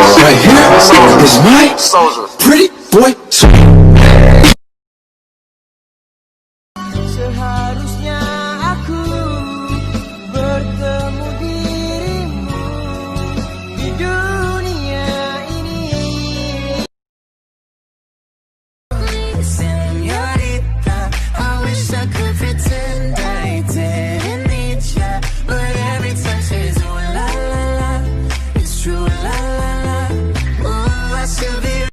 Right here is my pretty boy. Seharusnya aku bertemu dirimu di dunia ini. Señorita, I wish I could pretend I didn't need ya, but every touch is ooh la la la, it's true la la la. Ooh, I should be.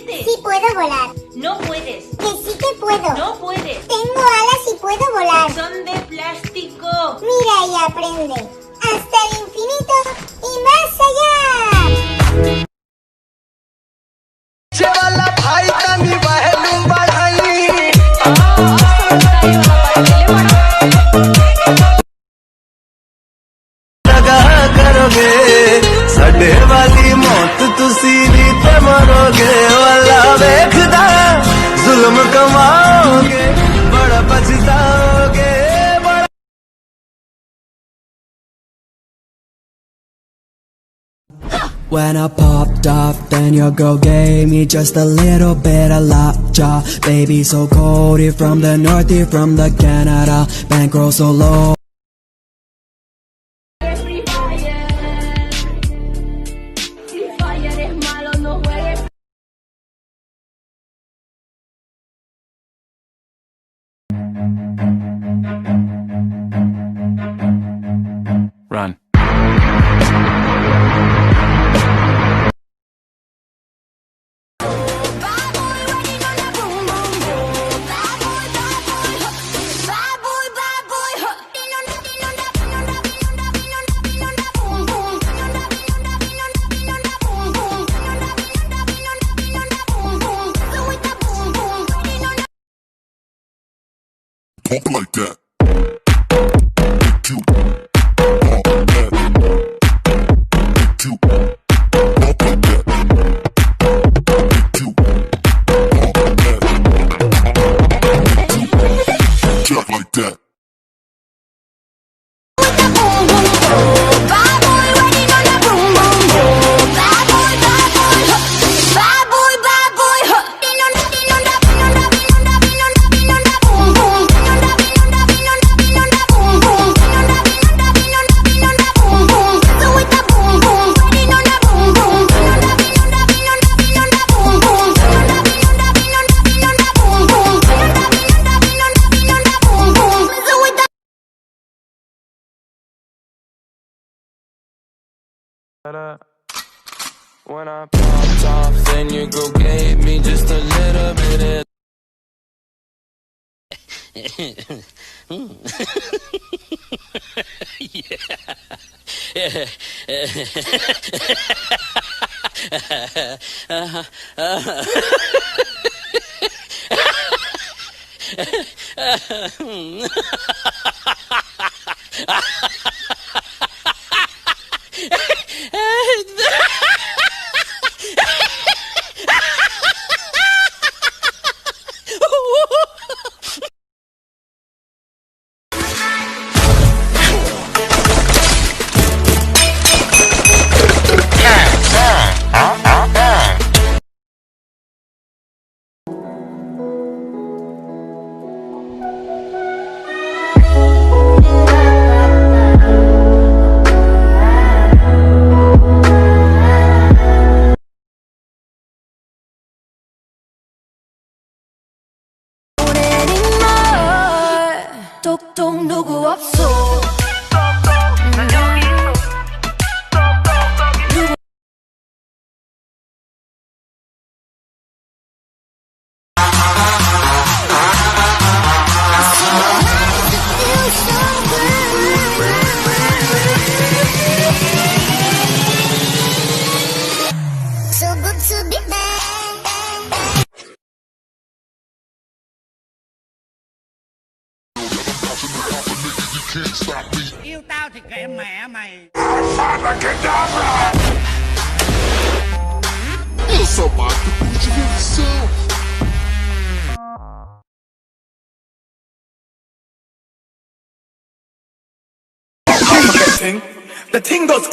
Sí puedo volar. No puedes. Que sí que puedo. No puedes. Tengo alas y puedo volar. Son de plástico. Mira y aprende. Hasta el infinito y más allá. चला भाई तनी बहनू बढ़ाई लगा करोगे साडे वाली मौत तुसी भी ते मरोगे वाला देखदा जुल्म कमाओगे बड़ा पछताओगे बड़ा। When I popped off, then your girl gave me just a little bit of lockjaw. Baby, so cold, here from the north, here from the Canada. Bankroll so low. Free Fire. Free Fire es malo, no juegues. Run. Talk like that. Cute. Talk like that. Cute. Talk like that. Cute. Talk like that. Talk like that. When I popped off, then your girl gave me just a little bit 똑똑 누구 없어. So good to be back. Can't stop me. Yêu tao thì kệ mẹ mày. Eu só mato por diversão. The thing goes